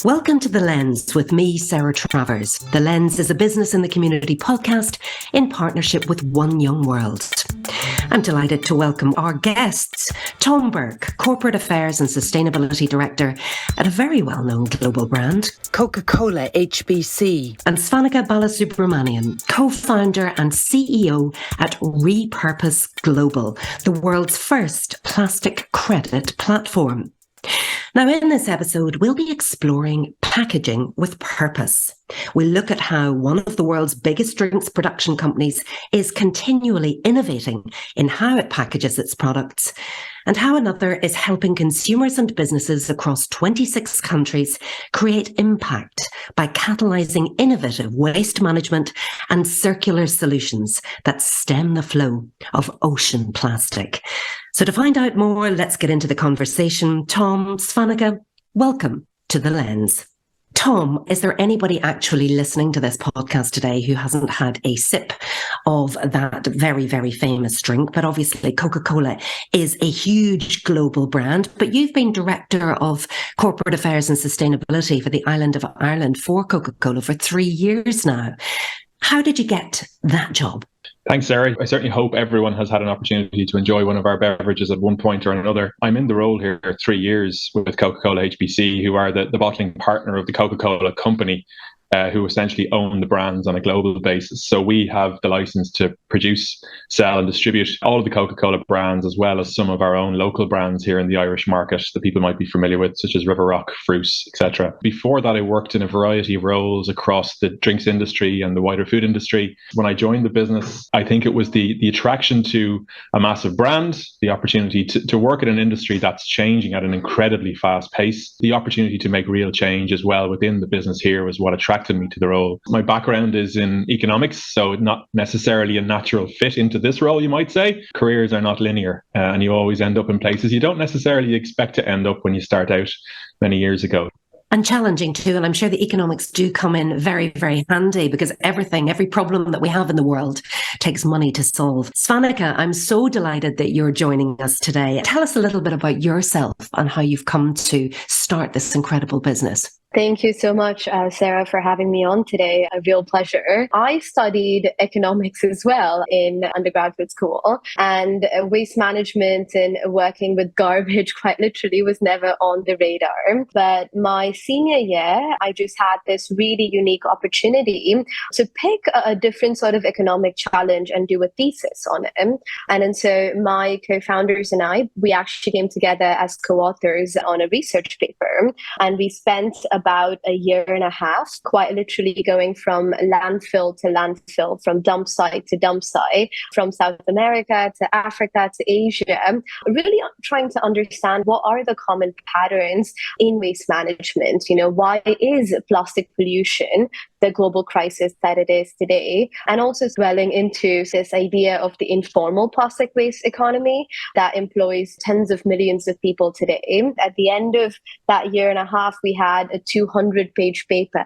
Welcome to The Lens with me, Sarah Travers. The Lens is a business in the community podcast in partnership with One Young World. I'm delighted to welcome our guests, Tom Burke, Corporate Affairs and Sustainability Director at a very well-known global brand, Coca-Cola HBC, and Svanika Balasubramanian, co-founder and CEO at Repurpose Global, the world's first plastic credit platform. Now, in this episode, we'll be exploring packaging with purpose. We'll look at how one of the world's biggest drinks production companies is continually innovating in how it packages its products, and how another is helping consumers and businesses across 26 countries create impact by catalysing innovative waste management and circular solutions that stem the flow of ocean plastic. So to find out more, let's get into the conversation. Tom, Svanika, welcome to The Lens. Tom, is there anybody actually listening to this podcast today who hasn't had a sip of that very, very famous drink? But obviously Coca-Cola is a huge global brand, but you've been Director of Corporate Affairs and Sustainability for the island of Ireland for Coca-Cola for 3 years now. How did you get that job? Thanks, Sarah. I certainly hope everyone has had an opportunity to enjoy one of our beverages at one point or another. I'm in the role here 3 years with Coca-Cola HBC, who are the bottling partner of the Coca-Cola company, who essentially own the brands on a global basis. So we have the license to produce, sell and distribute all of the Coca-Cola brands, as well as some of our own local brands here in the Irish market that people might be familiar with, such as River Rock, Fruits, etc. Before that, I worked in a variety of roles across the drinks industry and the wider food industry. When I joined the business, I think it was the attraction to a massive brand, the opportunity to work in an industry that's changing at an incredibly fast pace, the opportunity to make real change as well within the business here was what attracted me to the role. My background is in economics, so not necessarily a natural fit into this role, you might say. Careers are not linear, and you always end up in places you don't necessarily expect to end up when you start out many years ago. And challenging too, and I'm sure the economics do come in very, very handy, because every problem that we have in the world takes money to solve. Svanika, I'm so delighted that you're joining us today. Tell us a little bit about yourself and how you've come to start this incredible business. Thank you so much, Sarah, for having me on today. A real pleasure. I studied economics as well in undergraduate school, and waste management and working with garbage quite literally was never on the radar. But my senior year, I just had this really unique opportunity to pick a different sort of economic challenge and do a thesis on it. And so my co-founders and I, we actually came together as co-authors on a research paper, and we spent about a year and a half, quite literally going from landfill to landfill, from dump site to dump site, from South America to Africa to Asia, really trying to understand what are the common patterns in waste management. Why is plastic pollution the global crisis that it is today, and also dwelling into this idea of the informal plastic waste economy that employs tens of millions of people today. At the end of that year and a half, we had a 200-page paper,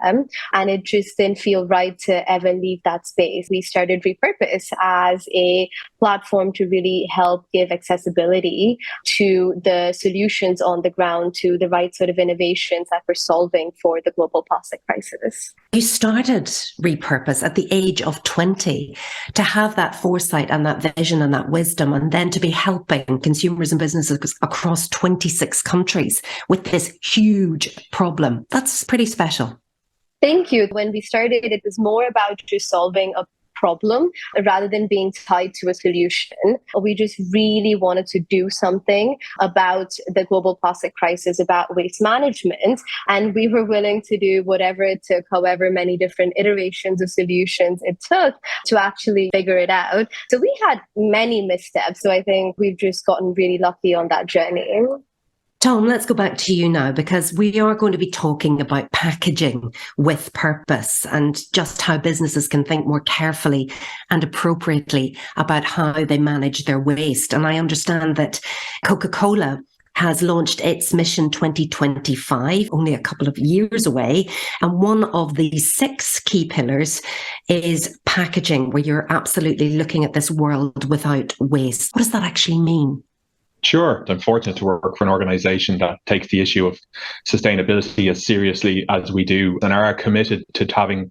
and it just didn't feel right to ever leave that space. We started Repurpose as a platform to really help give accessibility to the solutions on the ground, to the right sort of innovations that we're solving for the global plastic crisis. You started Repurpose at the age of 20 to have that foresight and that vision and that wisdom, and then to be helping consumers and businesses across 26 countries with this huge problem. That's pretty special. Thank you. When we started, it was more about just solving a problem rather than being tied to a solution. We just really wanted to do something about the global plastic crisis, about waste management, and we were willing to do whatever it took, however many different iterations of solutions it took to actually figure it out. So we had many missteps, so I think we've just gotten really lucky on that journey. Tom, let's go back to you now, because we are going to be talking about packaging with purpose and just how businesses can think more carefully and appropriately about how they manage their waste. And I understand that Coca-Cola has launched its Mission 2025, only a couple of years away. And one of the 6 key pillars is packaging, where you're absolutely looking at this world without waste. What does that actually mean? Sure. I'm fortunate to work for an organization that takes the issue of sustainability as seriously as we do and are committed to driving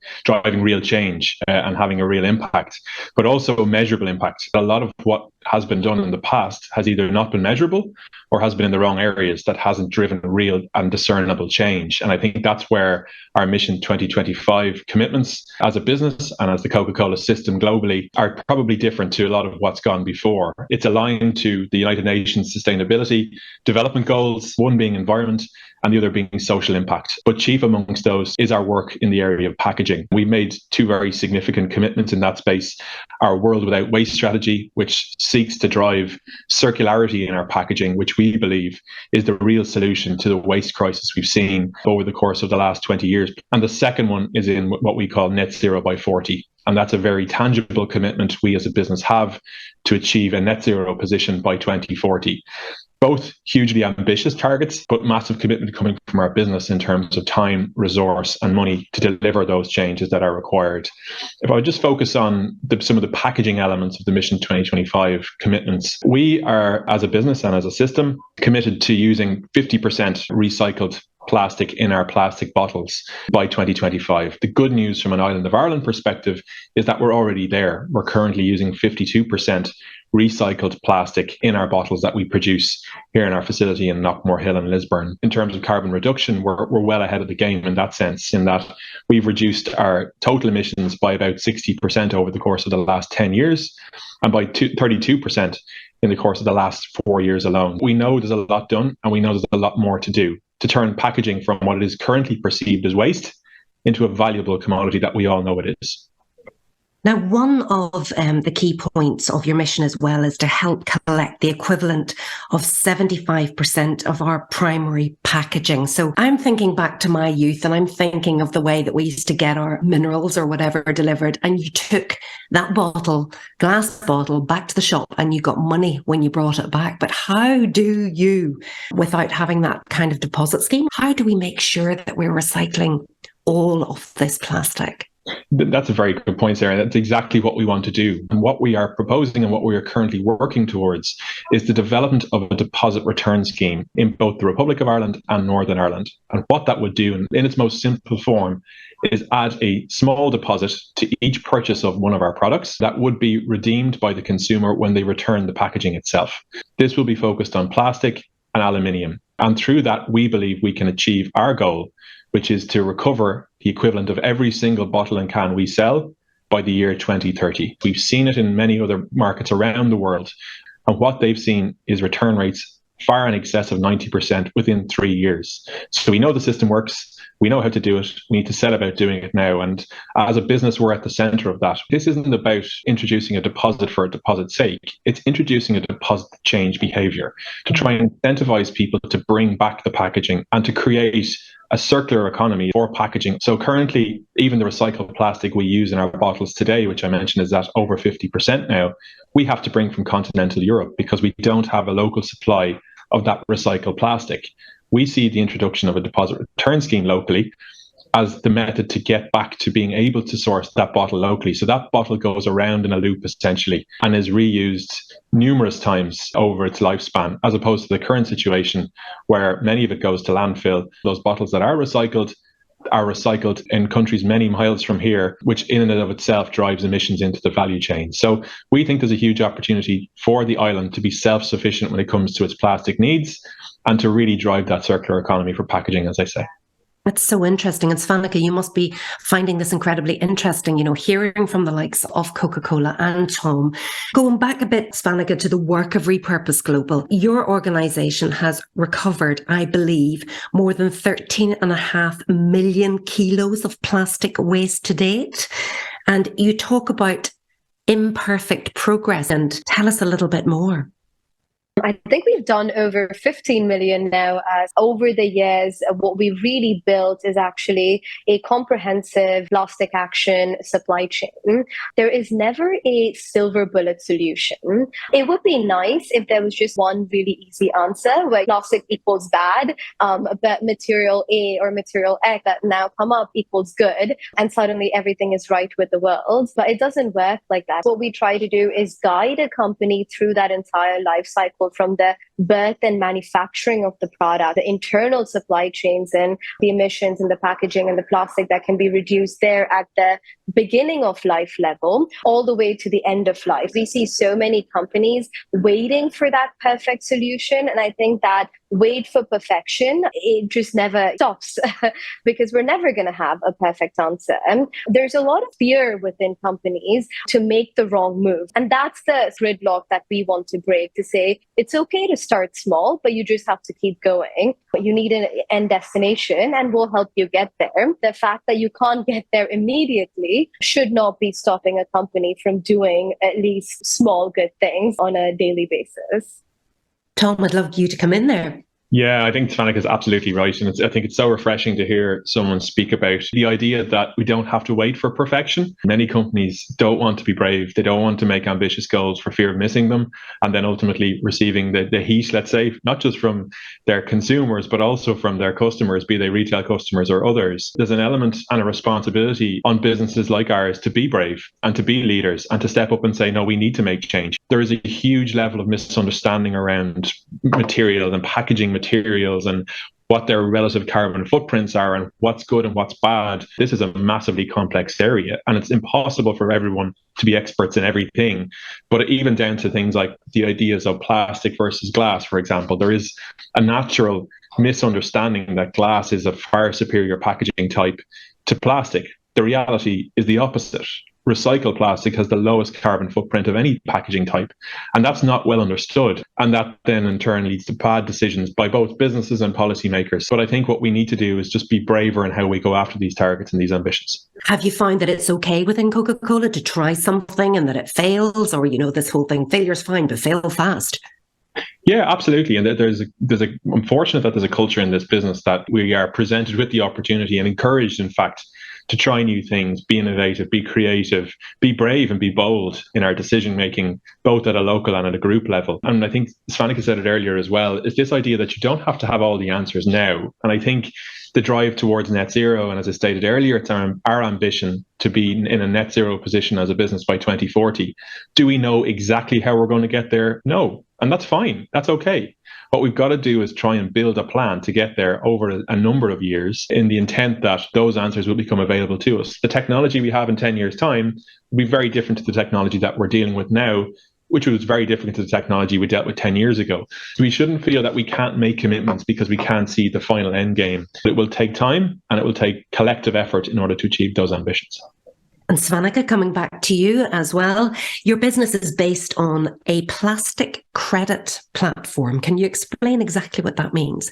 real change and having a real impact, but also a measurable impact. A lot of what has been done in the past has either not been measurable or has been in the wrong areas that hasn't driven real and discernible change. And I think that's where our Mission 2025 commitments as a business and as the Coca-Cola system globally are probably different to a lot of what's gone before. It's aligned to the United Nations Sustainability Development Goals, one being environment and the other being social impact. But chief amongst those is our work in the area of packaging. We've made two very significant commitments in that space. Our World Without Waste strategy, which seeks to drive circularity in our packaging, which we believe is the real solution to the waste crisis we've seen over the course of the last 20 years. And the second one is in what we call net zero by 40. And that's a very tangible commitment we as a business have to achieve a net zero position by 2040. Both hugely ambitious targets, but massive commitment coming from our business in terms of time, resource, and money to deliver those changes that are required. If I would just focus on some of the packaging elements of the Mission 2025 commitments, we are, as a business and as a system, committed to using 50% recycled plastic in our plastic bottles by 2025. The good news from an Island of Ireland perspective is that we're already there. We're currently using 52% recycled plastic in our bottles that we produce here in our facility in Knockmore Hill in Lisburn. In terms of carbon reduction, we're well ahead of the game in that sense, in that we've reduced our total emissions by about 60% over the course of the last 10 years and by 32% in the course of the last 4 years alone. We know there's a lot done and we know there's a lot more to do to turn packaging from what it is currently perceived as waste into a valuable commodity that we all know it is. Now, one of the key points of your mission as well is to help collect the equivalent of 75% of our primary packaging. So I'm thinking back to my youth and I'm thinking of the way that we used to get our minerals or whatever delivered, and you took that glass bottle, back to the shop and you got money when you brought it back. But how do you, without having that kind of deposit scheme, how do we make sure that we're recycling all of this plastic? That's a very good point, Sarah. That's exactly what we want to do. And what we are proposing and what we are currently working towards is the development of a deposit return scheme in both the Republic of Ireland and Northern Ireland. And what that would do, in its most simple form, is add a small deposit to each purchase of one of our products that would be redeemed by the consumer when they return the packaging itself. This will be focused on plastic and aluminium. And through that, we believe we can achieve our goal, which is to recover the equivalent of every single bottle and can we sell by the year 2030. We've seen it in many other markets around the world. And what they've seen is return rates far in excess of 90% within 3 years. So we know the system works. We know how to do it. We need to set about doing it now. And as a business, we're at the center of that. This isn't about introducing a deposit for a deposit's sake. It's introducing a deposit change behavior to try and incentivize people to bring back the packaging and to create a circular economy for packaging. So currently, even the recycled plastic we use in our bottles today, which I mentioned is at over 50% now, we have to bring from continental Europe because we don't have a local supply of that recycled plastic. We see the introduction of a deposit return scheme locally as the method to get back to being able to source that bottle locally. So that bottle goes around in a loop essentially and is reused numerous times over its lifespan, as opposed to the current situation where many of it goes to landfill. Those bottles that are recycled in countries many miles from here, which in and of itself drives emissions into the value chain. So we think there's a huge opportunity for the island to be self-sufficient when it comes to its plastic needs and to really drive that circular economy for packaging, as I say. That's so interesting. And Svanika, you must be finding this incredibly interesting, hearing from the likes of Coca-Cola and Tom. Going back a bit, Svanika, to the work of Repurpose Global, your organisation has recovered, I believe, more than 13.5 million kilos of plastic waste to date. And you talk about imperfect progress, and tell us a little bit more. I think we've done over 15 million now. As over the years, what we really built is actually a comprehensive plastic action supply chain. There is never a silver bullet solution. It would be nice if there was just one really easy answer where plastic equals bad, but material A or material X that now come up equals good, and suddenly everything is right with the world. But it doesn't work like that. What we try to do is guide a company through that entire life cycle from the birth and manufacturing of the product, the internal supply chains and the emissions and the packaging and the plastic that can be reduced there at the beginning of life level, all the way to the end of life. We see so many companies waiting for that perfect solution. And I think that wait for perfection, it just never stops because we're never going to have a perfect answer. And there's a lot of fear within companies to make the wrong move. And that's the gridlock that we want to break, to say it's okay to start small, but you just have to keep going. But you need an end destination and we'll help you get there. The fact that you can't get there immediately should not be stopping a company from doing at least small good things on a daily basis. Tom, I'd love you to come in there. Yeah, I think Svanika is absolutely right. And I think it's so refreshing to hear someone speak about the idea that we don't have to wait for perfection. Many companies don't want to be brave. They don't want to make ambitious goals for fear of missing them and then ultimately receiving the heat, let's say, not just from their consumers, but also from their customers, be they retail customers or others. There's an element and a responsibility on businesses like ours to be brave and to be leaders and to step up and say, no, we need to make change. There is a huge level of misunderstanding around materials and packaging materials and what their relative carbon footprints are and what's good and what's bad. This is a massively complex area and it's impossible for everyone to be experts in everything. But even down to things like the ideas of plastic versus glass, for example, there is a natural misunderstanding that glass is a far superior packaging type to plastic. The reality is the opposite. Recycled plastic has the lowest carbon footprint of any packaging type. And that's not well understood. And that then in turn leads to bad decisions by both businesses and policymakers. But I think what we need to do is just be braver in how we go after these targets and these ambitions. Have you found that it's okay within Coca-Cola to try something and that it fails? Or, this whole thing, failure's fine, but fail fast. Yeah, absolutely. And there's unfortunate that there's a culture in this business that we are presented with the opportunity and encouraged, in fact, to try new things, be innovative, be creative, be brave and be bold in our decision making, both at a local and at a group level. And I think Svanika said it earlier as well, is this idea that you don't have to have all the answers now. And I think the drive towards net zero, and as I stated earlier, it's our ambition to be in a net zero position as a business by 2040. Do we know exactly how we're going to get there? No. And that's fine. That's okay. What we've got to do is try and build a plan to get there over a number of years in the intent that those answers will become available to us. The technology we have in 10 years' time will be very different to the technology that we're dealing with now, which was very different to the technology we dealt with 10 years ago. So we shouldn't feel that we can't make commitments because we can't see the final end game. It will take time and it will take collective effort in order to achieve those ambitions. And Svanika, coming back to you as well, your business is based on a plastic credit platform. Can you explain exactly what that means?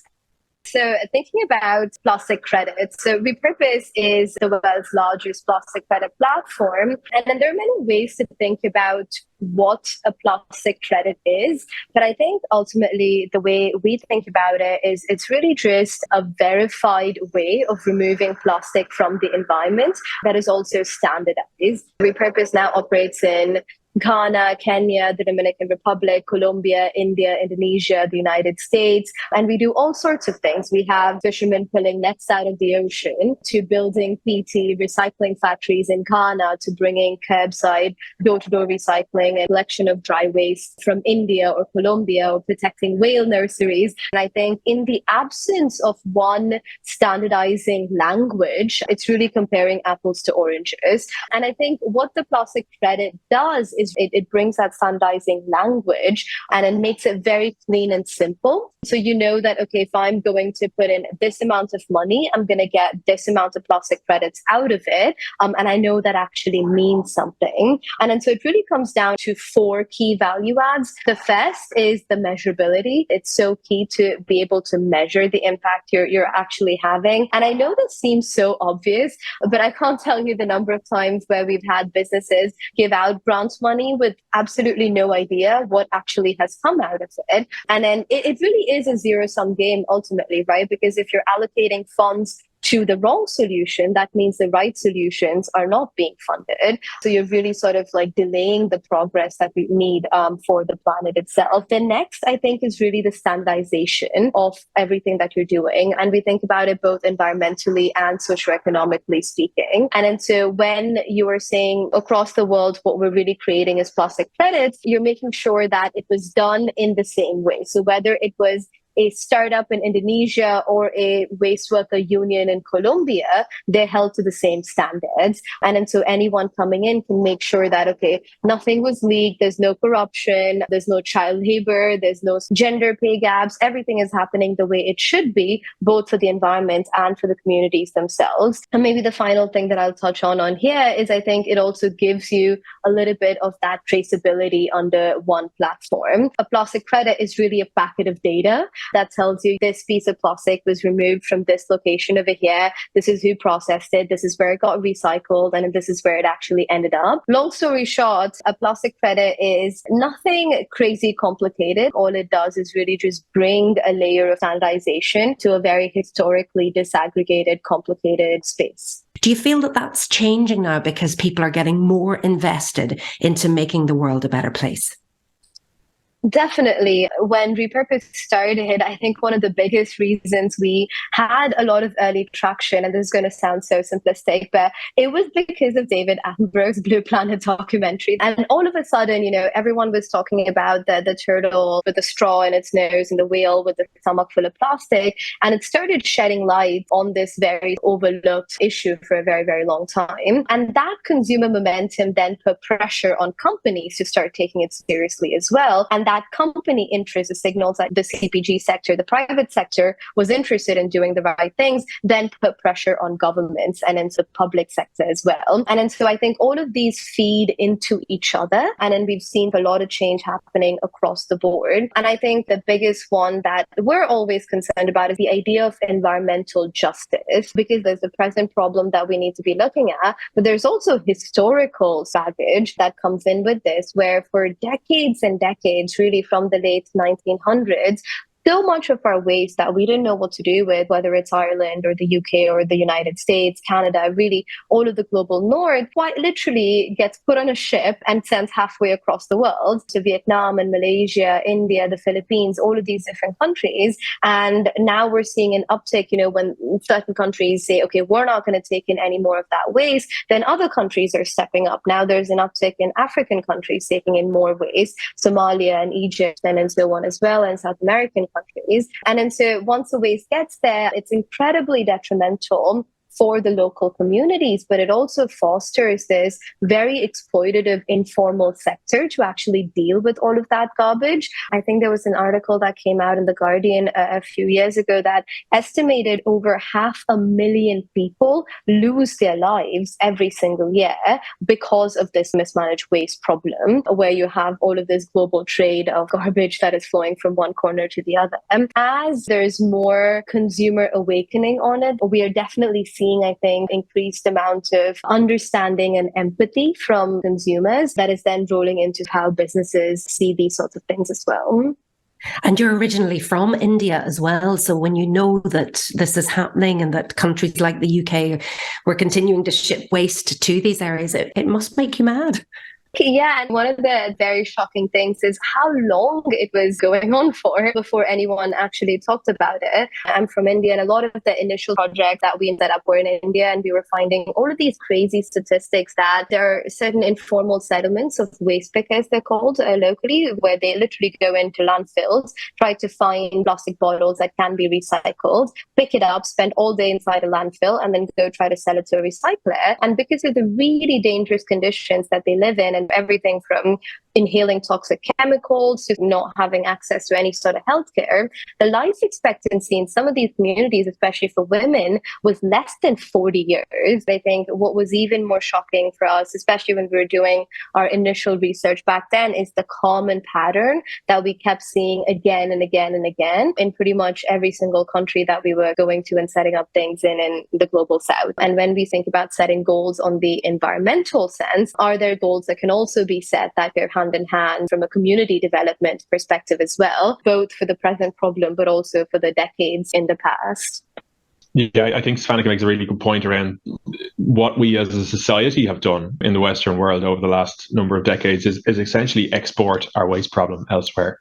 So thinking about plastic credits, so Repurpose is the world's largest plastic credit platform. And then there are many ways to think about what a plastic credit is. But I think ultimately the way we think about it is it's really just a verified way of removing plastic from the environment that is also standardized. Repurpose now operates in Ghana, Kenya, the Dominican Republic, Colombia, India, Indonesia, the United States. And we do all sorts of things. We have fishermen pulling nets out of the ocean to building PT recycling factories in Ghana to bringing curbside door-to-door recycling and collection of dry waste from India or Colombia or protecting whale nurseries. And I think in the absence of one standardizing language, it's really comparing apples to oranges. And I think what the plastic credit does is it brings that standardizing language and it makes it very clean and simple. So you know that, okay, if I'm going to put in this amount of money, I'm going to get this amount of plastic credits out of it. And I know that actually means something. And then so it really comes down to 4 key value adds. The first is the measurability. It's so key to be able to measure the impact you're actually having. And I know this seems so obvious, but I can't tell you the number of times where we've had businesses give out grant money with absolutely no idea what actually has come out of it. And then it really is a zero-sum game ultimately, right? Because if you're allocating funds to the wrong solution, that means the right solutions are not being funded. So you're really sort of like delaying the progress that we need for the planet itself. The next, I think, is really the standardization of everything that you're doing. And we think about it both environmentally and socioeconomically speaking. And so when you are saying across the world, what we're really creating is plastic credits, you're making sure that it was done in the same way. So whether it was a startup in Indonesia or a waste worker union in Colombia, they're held to the same standards. And so anyone coming in can make sure that, okay, nothing was leaked, there's no corruption, there's no child labor, there's no gender pay gaps, everything is happening the way it should be, both for the environment and for the communities themselves. And maybe the final thing that I'll touch on here is I think it also gives you a little bit of that traceability under one platform. A plastic credit is really a packet of data that tells you this piece of plastic was removed from this location over here. This is who processed it. This is where it got recycled. And this is where it actually ended up. Long story short, a plastic credit is nothing crazy complicated. All it does is really just bring a layer of standardization to a very historically disaggregated, complicated space. Do you feel that that's changing now because people are getting more invested into making the world a better place? Definitely. When Repurpose started, I think one of the biggest reasons we had a lot of early traction, and this is going to sound so simplistic, but it was because of David Attenborough's Blue Planet documentary. And all of a sudden, everyone was talking about the turtle with the straw in its nose and the whale with the stomach full of plastic. And it started shedding light on this very overlooked issue for a very, very long time. And that consumer momentum then put pressure on companies to start taking it seriously as well. And that company interest signals that the CPG sector, the private sector, was interested in doing the right things, then put pressure on governments and into the public sector as well. And so I think all of these feed into each other. And then we've seen a lot of change happening across the board. And I think the biggest one that we're always concerned about is the idea of environmental justice, because there's the present problem that we need to be looking at, but there's also historical baggage that comes in with this, where for decades and decades, really from the late 1900s, so much of our waste that we didn't know what to do with, whether it's Ireland or the UK or the United States, Canada, really all of the global north, quite literally gets put on a ship and sent halfway across the world to Vietnam and Malaysia, India, the Philippines, all of these different countries. And now we're seeing an uptick, when certain countries say, okay, we're not going to take in any more of that waste, then other countries are stepping up. Now there's an uptick in African countries taking in more waste, Somalia and Egypt and so on as well, and South American countries. And so once the waste gets there, it's incredibly detrimental for the local communities, but it also fosters this very exploitative informal sector to actually deal with all of that garbage. I think there was an article that came out in The Guardian a few years ago that estimated over 500,000 people lose their lives every single year because of this mismanaged waste problem, where you have all of this global trade of garbage that is flowing from one corner to the other. And as there's more consumer awakening on it, we are definitely seeing, I think, increased amount of understanding and empathy from consumers that is then rolling into how businesses see these sorts of things as well. And you're originally from India as well. So when you know that this is happening and that countries like the UK were continuing to ship waste to these areas, it must make you mad. Yeah, and one of the very shocking things is how long it was going on for before anyone actually talked about it. I'm from India, and a lot of the initial projects that we set up were in India, and we were finding all of these crazy statistics that there are certain informal settlements of waste pickers, they're called locally, where they literally go into landfills, try to find plastic bottles that can be recycled, pick it up, spend all day inside a landfill, and then go try to sell it to a recycler. And because of the really dangerous conditions that they live in, and everything from inhaling toxic chemicals to not having access to any sort of healthcare, the life expectancy in some of these communities, especially for women, was less than 40 years. I think what was even more shocking for us, especially when we were doing our initial research back then, is the common pattern that we kept seeing again and again and again in pretty much every single country that we were going to and setting up things in the global south. And when we think about setting goals on the environmental sense, are there goals that can also be set that go hand in hand from a community development perspective as well, both for the present problem, but also for the decades in the past? Yeah, I think Svanika makes a really good point around what we as a society have done in the Western world over the last number of decades is essentially export our waste problem elsewhere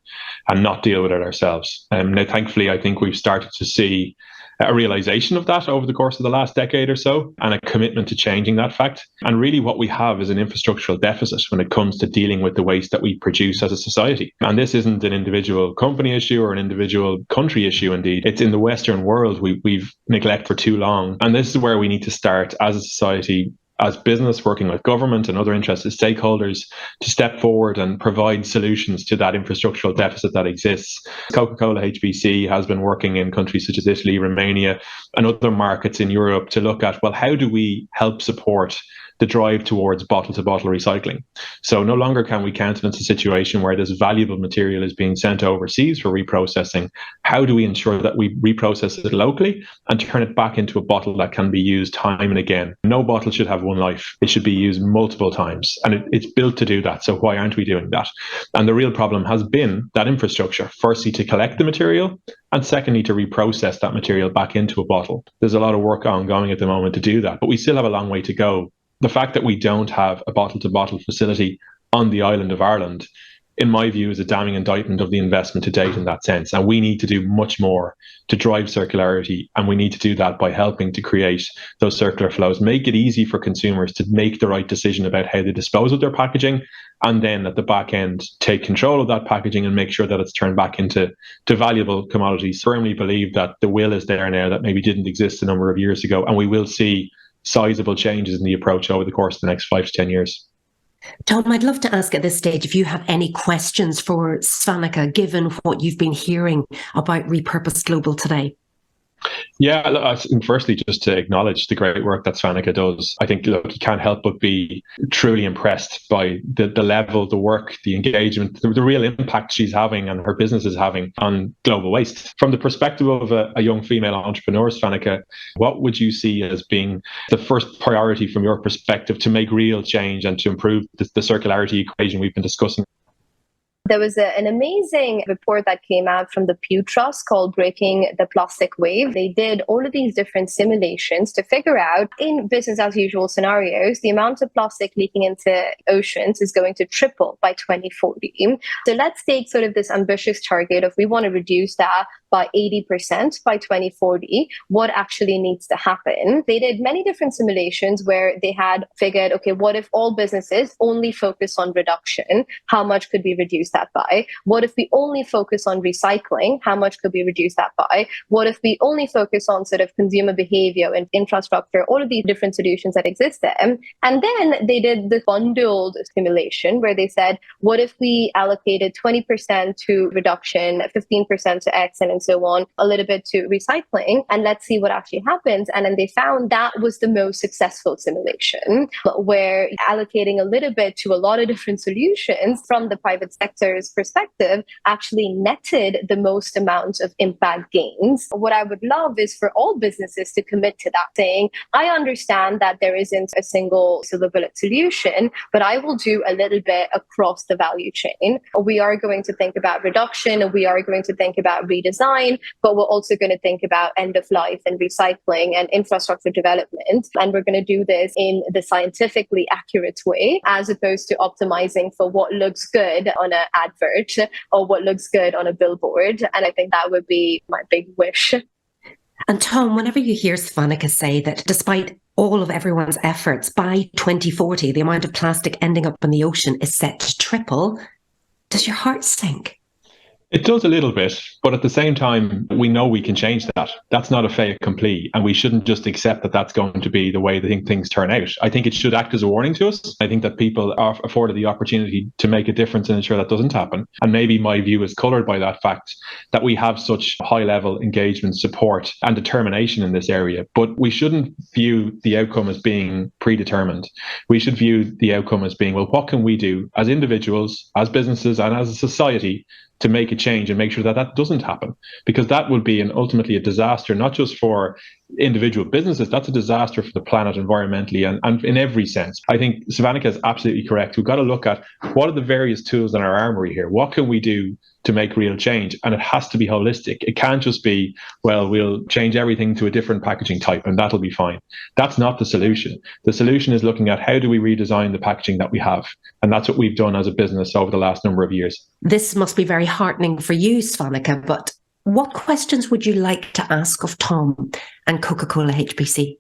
and not deal with it ourselves. Now, thankfully, I think we've started to see a realization of that over the course of the last decade or so, and a commitment to changing that fact. And really what we have is an infrastructural deficit when it comes to dealing with the waste that we produce as a society. And this isn't an individual company issue or an individual country issue, indeed. It's in the Western world we've neglected for too long. And this is where we need to start as a society, as business, working with government and other interested stakeholders to step forward and provide solutions to that infrastructural deficit that exists. Coca-Cola HBC has been working in countries such as Italy, Romania, and other markets in Europe to look at, well, how do we help support the drive towards bottle-to-bottle recycling? So no longer can we countenance a situation where this valuable material is being sent overseas for reprocessing. How do we ensure that we reprocess it locally and turn it back into a bottle that can be used time and again? No bottle should have one life. It should be used multiple times. And it's built to do that. So why aren't we doing that? And the real problem has been that infrastructure, firstly, to collect the material, and secondly, to reprocess that material back into a bottle. There's a lot of work ongoing at the moment to do that, but we still have a long way to go. The fact that we don't have a bottle-to-bottle facility on the island of Ireland, in my view, is a damning indictment of the investment to date in that sense. And we need to do much more to drive circularity. And we need to do that by helping to create those circular flows, make it easy for consumers to make the right decision about how they dispose of their packaging. And then at the back end, take control of that packaging and make sure that it's turned back into valuable commodities. Firmly believe that the will is there now that maybe didn't exist a number of years ago. And we will see sizable changes in the approach over the course of the next 5 to 10 years. Tom, I'd love to ask at this stage if you have any questions for Svanika, given what you've been hearing about Repurpose Global today. Yeah, firstly, just to acknowledge the great work that Svanika does. I think you can't help but be truly impressed by the level, the work, the engagement, the real impact she's having and her business is having on global waste. From the perspective of a young female entrepreneur, Svanika, what would you see as being the first priority from your perspective to make real change and to improve the circularity equation we've been discussing? There was an amazing report that came out from the Pew Trust called Breaking the Plastic Wave. They did all of these different simulations to figure out, in business as usual scenarios, the amount of plastic leaking into oceans is going to triple by 2040. So let's take sort of this ambitious target of we want to reduce that by 80% by 2040. What actually needs to happen? They did many different simulations where they had figured, okay, what if all businesses only focus on reduction? How much could we reduce that by? What if we only focus on recycling? How much could we reduce that by? What if we only focus on sort of consumer behavior and infrastructure, all of these different solutions that exist there? And then they did the bundled simulation where they said, what if we allocated 20% to reduction, 15% to X, and so on, a little bit to recycling, and let's see what actually happens. And then they found that was the most successful simulation, where allocating a little bit to a lot of different solutions from the private sector's perspective actually netted the most amount of impact gains. What I would love is for all businesses to commit to that, saying, I understand that there isn't a single silver bullet solution, but I will do a little bit across the value chain. We are going to think about reduction, and we are going to think about redesign, but we're also going to think about end of life and recycling and infrastructure development. And we're going to do this in the scientifically accurate way, as opposed to optimizing for what looks good on an advert or what looks good on a billboard. And I think that would be my big wish. And Tom, whenever you hear Svanika say that despite all of everyone's efforts, by 2040, the amount of plastic ending up in the ocean is set to triple, does your heart sink? It does a little bit, but at the same time, we know we can change that. That's not a fait accompli, and we shouldn't just accept that that's going to be the way things turn out. I think it should act as a warning to us. I think that people are afforded the opportunity to make a difference and ensure that doesn't happen. And maybe my view is coloured by that fact that we have such high-level engagement, support and determination in this area. But we shouldn't view the outcome as being predetermined. We should view the outcome as being, well, what can we do as individuals, as businesses and as a society to make a change and make sure that that doesn't happen? Because that would be ultimately a disaster, not just for individual businesses, that's a disaster for the planet environmentally and in every sense. I think Svanika is absolutely correct. We've got to look at what are the various tools in our armory here. What can we do to make real change. And it has to be holistic. It can't just be, well, we'll change everything to a different packaging type and that'll be fine. That's not the solution. The solution is looking at how do we redesign the packaging that we have? And that's what we've done as a business over the last number of years. This must be very heartening for you, Svanika, but what questions would you like to ask of Tom and Coca-Cola HBC?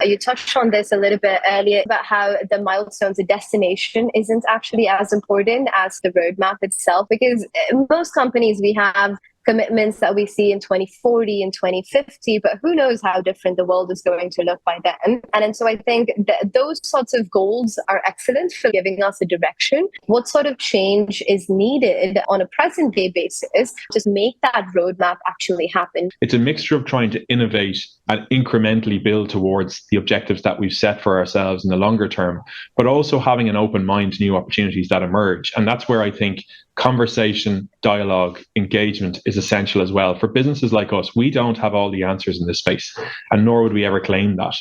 You touched on this a little bit earlier about how the milestones, the destination isn't actually as important as the roadmap itself, because most companies, we have commitments that we see in 2040 and 2050, but who knows how different the world is going to look by then. And so I think that those sorts of goals are excellent for giving us a direction. What sort of change is needed on a present day basis to make that roadmap actually happen? It's a mixture of trying to innovate and incrementally build towards the objectives that we've set for ourselves in the longer term, but also having an open mind to new opportunities that emerge. And that's where I think conversation, dialogue, engagement is essential as well. For businesses like us, we don't have all the answers in this space, and nor would we ever claim that.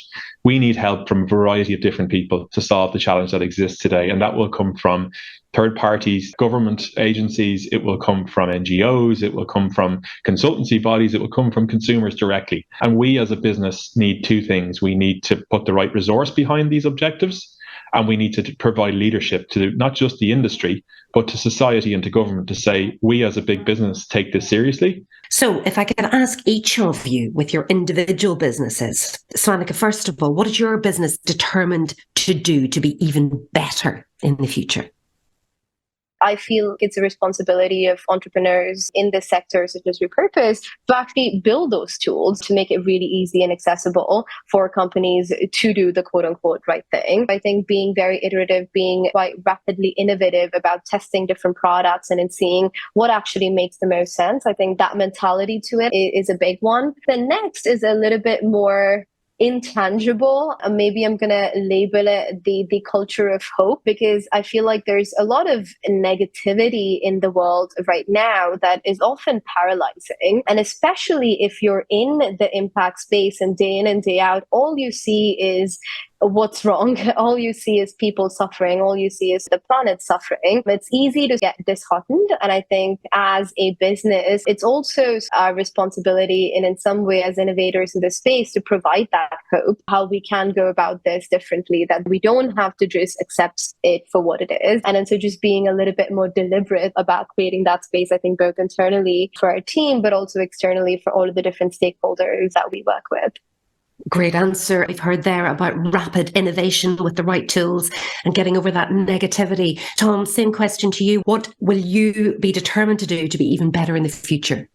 We need help from a variety of different people to solve the challenge that exists today. And that will come from third parties, government agencies, it will come from NGOs, it will come from consultancy bodies, it will come from consumers directly. And we as a business need two things. We need to put the right resource behind these objectives, and we need to provide leadership to not just the industry, but to society and to government to say, we as a big business take this seriously. So if I could ask each of you with your individual businesses, Svanika, first of all, what is your business determined to do to be even better in the future? I feel it's a responsibility of entrepreneurs in this sector, such as Repurpose, to actually build those tools to make it really easy and accessible for companies to do the quote unquote right thing. I think being very iterative, being quite rapidly innovative about testing different products and in seeing what actually makes the most sense. I think that mentality to it is a big one. The next is a little bit more intangible. Maybe I'm going to label it the culture of hope, because I feel like there's a lot of negativity in the world right now that is often paralyzing. And especially if you're in the impact space and day in and day out, all you see is what's wrong. All you see is people suffering. All you see is the planet suffering. It's easy to get disheartened. And I think as a business, it's also our responsibility and in some way as innovators in this space to provide that hope, how we can go about this differently, that we don't have to just accept it for what it is. And so just being a little bit more deliberate about creating that space, I think both internally for our team, but also externally for all of the different stakeholders that we work with. Great answer. I've heard there about rapid innovation with the right tools and getting over that negativity. Tom, same question to you. What will you be determined to do to be even better in the future?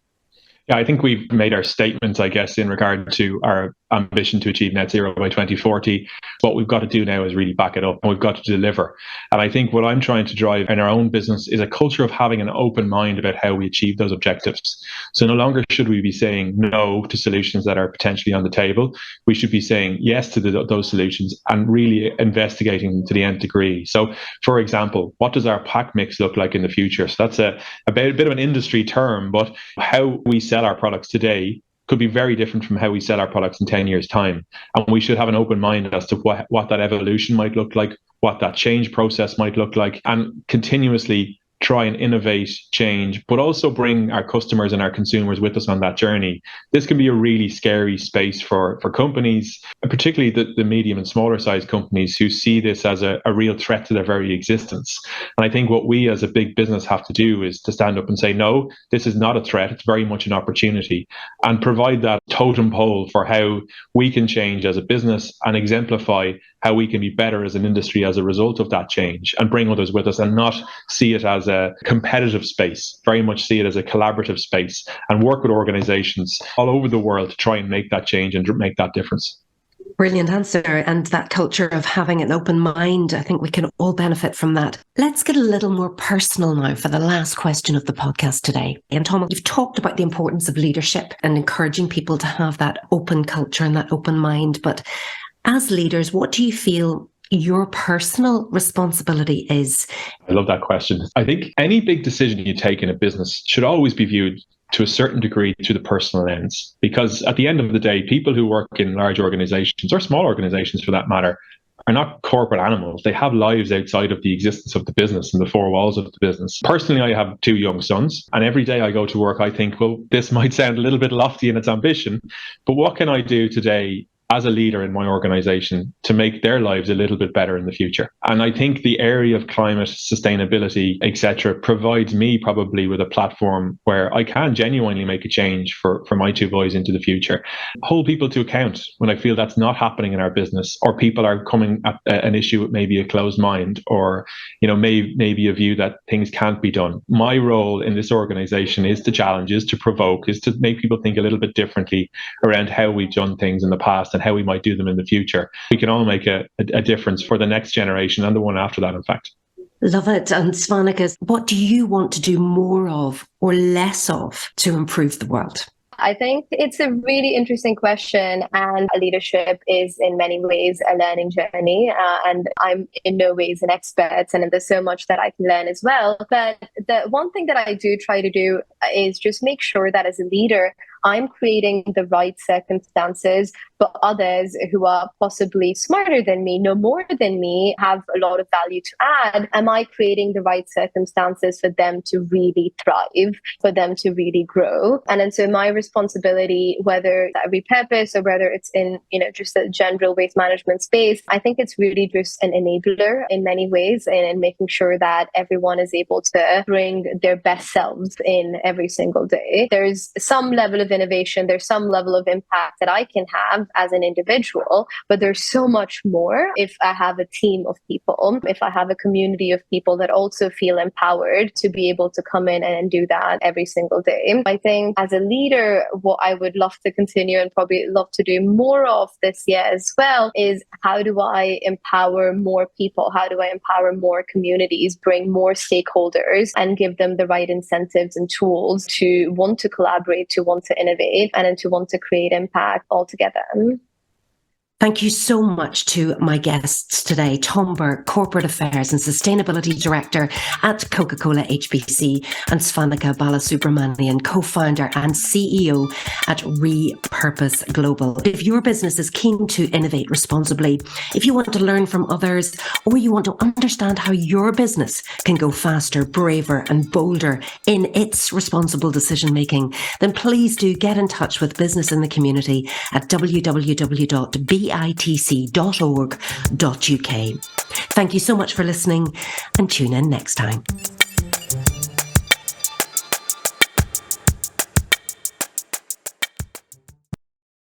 Yeah, I think we've made our statements, I guess, in regard to our ambition to achieve net zero by 2040. What we've got to do now is really back it up, and we've got to deliver. And I think what I'm trying to drive in our own business is a culture of having an open mind about how we achieve those objectives. So no longer should we be saying no to solutions that are potentially on the table. We should be saying yes to those solutions and really investigating them to the nth degree. So, for example, what does our pack mix look like in the future? So that's a bit of an industry term, but how we sell our products today could be very different from how we sell our products in 10 years' time. And we should have an open mind as to what that evolution might look like, what that change process might look like, and continuously try and innovate, change, but also bring our customers and our consumers with us on that journey. This can be a really scary space for companies, and particularly the medium and smaller size companies who see this as a real threat to their very existence. And I think what we as a big business have to do is to stand up and say, no, this is not a threat. It's very much an opportunity, and provide that totem pole for how we can change as a business and exemplify how we can be better as an industry as a result of that change, and bring others with us and not see it as a competitive space, very much see it as a collaborative space, and work with organizations all over the world to try and make that change and make that difference. Brilliant answer. And that culture of having an open mind, I think we can all benefit from that. Let's get a little more personal now for the last question of the podcast today. And Tom, you've talked about the importance of leadership and encouraging people to have that open culture and that open mind. But as leaders, what do you feel your personal responsibility is? I love that question. I think any big decision you take in a business should always be viewed to a certain degree through the personal lens, because at the end of the day, people who work in large organizations or small organizations for that matter are not corporate animals. They have lives outside of the existence of the business and the four walls of the business. Personally, I have 2 young sons, and every day I go to work, I think, well, this might sound a little bit lofty in its ambition, but what can I do today as a leader in my organization to make their lives a little bit better in the future? And I think the area of climate, sustainability, etc., provides me probably with a platform where I can genuinely make a change for my 2 boys into the future. Hold people to account when I feel that's not happening in our business, or people are coming at an issue with maybe a closed mind, or maybe a view that things can't be done. My role in this organization is to challenge, is to provoke, is to make people think a little bit differently around how we've done things in the past and how we might do them in the future. We can all make a difference for the next generation and the one after that, in fact. Love it. And Svanika, what do you want to do more of or less of to improve the world? I think it's a really interesting question, and leadership is in many ways a learning journey, and I'm in no ways an expert, and there's so much that I can learn as well. But the one thing that I do try to do is just make sure that as a leader, I'm creating the right circumstances for others who are possibly smarter than me, know more than me, have a lot of value to add. Am I creating the right circumstances for them to really thrive, for them to really grow? And so my responsibility, whether at Repurpose or whether it's in, just the general waste management space, I think it's really just an enabler in many ways, and in making sure that everyone is able to bring their best selves in every single day. There's some level of innovation, there's some level of impact that I can have as an individual, but there's so much more if I have a team of people, if I have a community of people that also feel empowered to be able to come in and do that every single day. I think as a leader, what I would love to continue and probably love to do more of this year as well is, how do I empower more people? How do I empower more communities, bring more stakeholders, and give them the right incentives and tools to want to collaborate, to want to innovate, and to want to create impact altogether. Thank you so much to my guests today, Tom Burke, Corporate Affairs and Sustainability Director at Coca-Cola HBC, and Svanika Balasubramanian, Co-founder and CEO at Repurpose Global. If your business is keen to innovate responsibly, if you want to learn from others, or you want to understand how your business can go faster, braver and bolder in its responsible decision-making, then please do get in touch with Business in the Community at www.bitc.org.uk. Thank you so much for listening, and tune in next time.